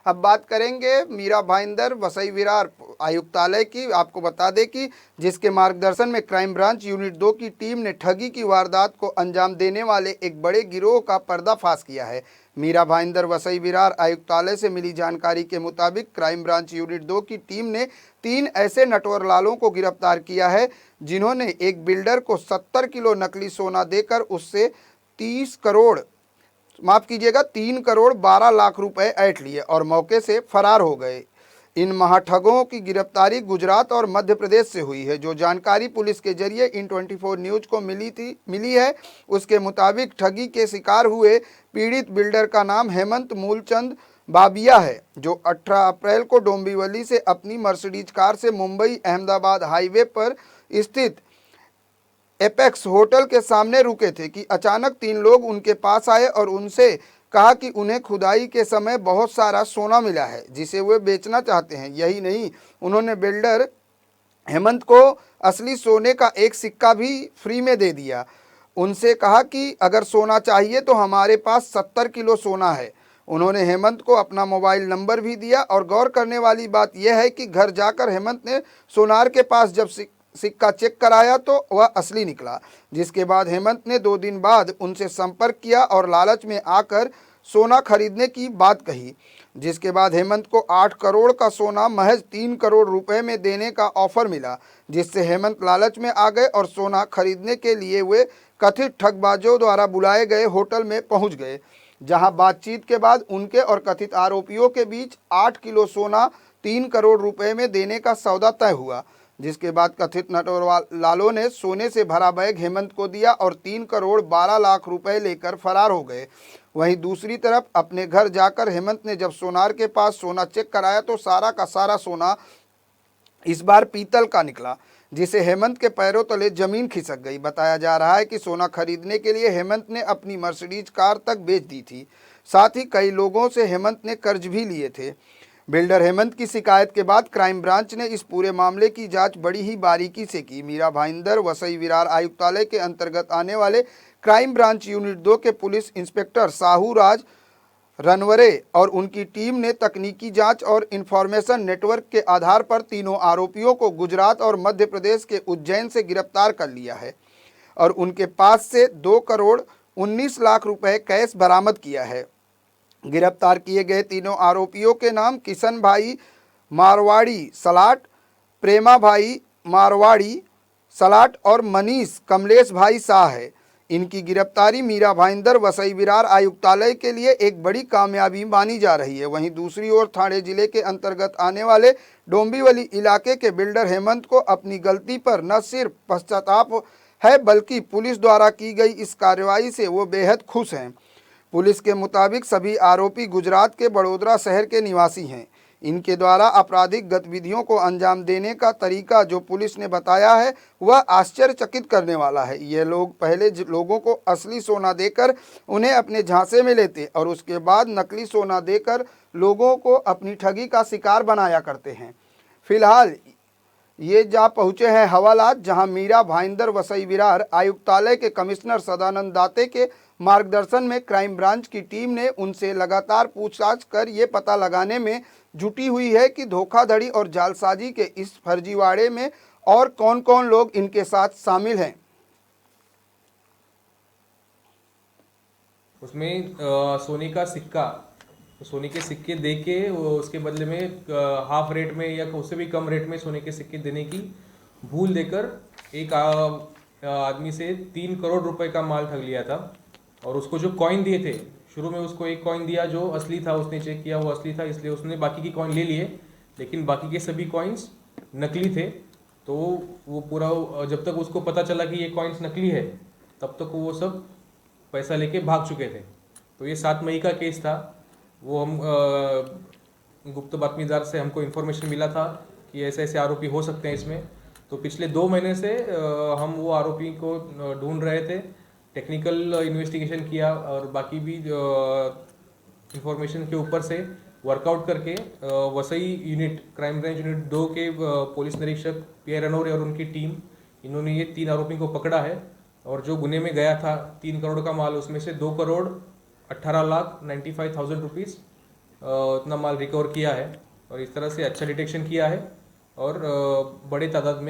अब बात करेंगे मीरा भाईंदर वसई विरार आयुक्तालय की। आपको बता दें कि जिसके मार्गदर्शन में क्राइम ब्रांच यूनिट 2 की टीम ने ठगी की वारदात को अंजाम देने वाले एक बड़े गिरोह का पर्दाफाश किया है। मीरा भाईंदर वसई विरार आयुक्तालय से मिली जानकारी के मुताबिक क्राइम ब्रांच यूनिट 2 की टीम ने 3 ऐसे नटवर लालों को गिरफ्तार किया है जिन्होंने एक बिल्डर को 70 किलो नकली सोना देकर उससे 3 करोड़ 12 लाख रुपए ऐंठ लिए और मौके से फरार हो गए। इन महाठगों की गिरफ्तारी गुजरात और मध्य प्रदेश से हुई है। जो जानकारी पुलिस के जरिए इन 24 न्यूज को मिली है, उसके मुताबिक ठगी के शिकार हुए पीड़ित बिल्डर का नाम हेमंत मूलचंद बाबिया है, जो 18 अप्रैल को डोंबिवली से अपनी मर्सिडीज कार से मुंबई अहमदाबाद हाईवे पर स्थित एपेक्स होटल के सामने रुके थे कि अचानक 3 लोग उनके पास आए और उनसे कहा कि उन्हें खुदाई के समय बहुत सारा सोना मिला है जिसे वे बेचना चाहते हैं। यही नहीं, उन्होंने बिल्डर हेमंत को असली सोने का एक सिक्का भी फ्री में दे दिया। उनसे कहा कि अगर सोना चाहिए तो हमारे पास 70 किलो सोना है। उन्होंने हेमंत को अपना मोबाइल नंबर भी दिया और गौर करने वाली बात यह है कि घर जाकर हेमंत ने सोनार के पास जब सिक्का चेक कराया तो वह असली निकला, जिसके बाद हेमंत ने 2 दिन बाद उनसे संपर्क किया और लालच में आकर सोना खरीदने की बात कही, जिसके बाद हेमंत को 8 करोड़ का सोना महज 3 करोड़ रुपए में देने का ऑफर मिला, जिससे हेमंत लालच में आ गए और सोना खरीदने के लिए वे कथित ठगबाजों द्वारा बुलाए गए होटल में पहुंच गए, जहां बातचीत के बाद उनके और कथित आरोपियों के बीच 8 किलो सोना 3 करोड़ रुपए में देने का सौदा तय हुआ, जिसके बाद कथित नटवर लालों ने सोने से भरा बैग हेमंत को दिया और 3 करोड़ 12 लाख रुपए लेकर फरार हो गए। वहीं दूसरी तरफ अपने घर जाकर हेमंत ने जब सोनार के पास सोना चेक कराया तो सारा का सारा सोना इस बार पीतल का निकला, जिसे हेमंत के पैरों तले जमीन खिसक गई। बताया जा रहा है कि सोना खरीदने के लिए हेमंत ने अपनी मर्सिडीज कार तक बेच दी थी। साथ ही कई लोगों से हेमंत ने कर्ज भी लिए थे। बिल्डर हेमंत की शिकायत के बाद क्राइम ब्रांच ने इस पूरे मामले की जांच बड़ी ही बारीकी से की। मीरा भाईंदर वसई विरार आयुक्तालय के अंतर्गत आने वाले क्राइम ब्रांच यूनिट 2 के पुलिस इंस्पेक्टर साहू राज रनवरे और उनकी टीम ने तकनीकी जांच और इंफॉर्मेशन नेटवर्क के आधार पर तीनों आरोपियों को गुजरात और मध्य प्रदेश के उज्जैन से गिरफ्तार कर लिया है और उनके पास से 2 करोड़ 19 लाख रुपए कैश बरामद किया है। गिरफ्तार किए गए तीनों आरोपियों के नाम किशन भाई मारवाड़ी सलाट, प्रेमा भाई मारवाड़ी सलाट और मनीष कमलेश भाई शाह है। इनकी गिरफ्तारी मीरा भाईंदर वसई विरार आयुक्तालय के लिए एक बड़ी कामयाबी मानी जा रही है। वहीं दूसरी ओर ठाणे जिले के अंतर्गत आने वाले डोंबिवली इलाके के बिल्डर हेमंत को अपनी गलती पर न सिर्फ पश्चाताप है बल्कि पुलिस द्वारा की गई इस कार्रवाई से वो बेहद खुश हैं। पुलिस के मुताबिक सभी आरोपी गुजरात के बड़ोदरा शहर के निवासी हैं। इनके द्वारा आपराधिक गतिविधियों को अंजाम देने का तरीका जो पुलिस ने बताया है वह आश्चर्यचकित करने वाला है। ये लोग पहले लोगों को असली सोना देकर उन्हें अपने झांसे में लेते और उसके बाद नकली सोना देकर लोगों को अपनी ठगी का शिकार बनाया करते हैं। फिलहाल ये जा पहुंचे हैं हवालात, जहां मीरा भाईंदर वसई विरार आयुक्तालय के कमिश्नर सदानंद दाते के मार्गदर्शन में क्राइम ब्रांच की टीम ने उनसे लगातार पूछताछ कर ये पता लगाने में जुटी हुई है कि धोखाधड़ी और जालसाजी के इस फर्जीवाड़े में और कौन कौन लोग इनके साथ शामिल हैं। उसमें सोने का सिक्का, सोने के सिक्के दे के उसके बदले में हाफ रेट में या उससे भी कम रेट में सोने के सिक्के देने की भूल देकर एक आदमी से 3 करोड़ रुपए का माल ठग लिया था। और उसको जो कॉइन दिए थे, शुरू में उसको एक कॉइन दिया जो असली था, उसने चेक किया वो असली था इसलिए उसने बाकी की कॉइन ले लिए, लेकिन बाकी के सभी कॉइन्स नकली थे। तो वो पूरा जब तक उसको पता चला कि ये कॉइन्स नकली है तब तक वो सब पैसा लेके भाग चुके थे। तो ये 7 मई का केस था। वो हम गुप्त बातमीदार से हमको इन्फॉर्मेशन मिला था कि ऐसे ऐसे आरोपी हो सकते हैं इसमें। तो पिछले 2 महीने से हम वो आरोपी को ढूंढ रहे थे, टेक्निकल इन्वेस्टिगेशन किया और बाकी भी इंफॉर्मेशन के ऊपर से वर्कआउट करके Vasai unit crime branch unit 2 के पुलिस निरीक्षक पी रनौरे और उनकी टीम, इन्होंने ये 3 आरोपी को पकड़ा है। और जो गुने में गया था 3 करोड़ का माल, उसमें से 2 करोड़ 18 लाख 95,000 रुपीज़ उतना माल रिकवर किया है और इस तरह से अच्छा डिटेक्शन किया है और बड़े तादाद में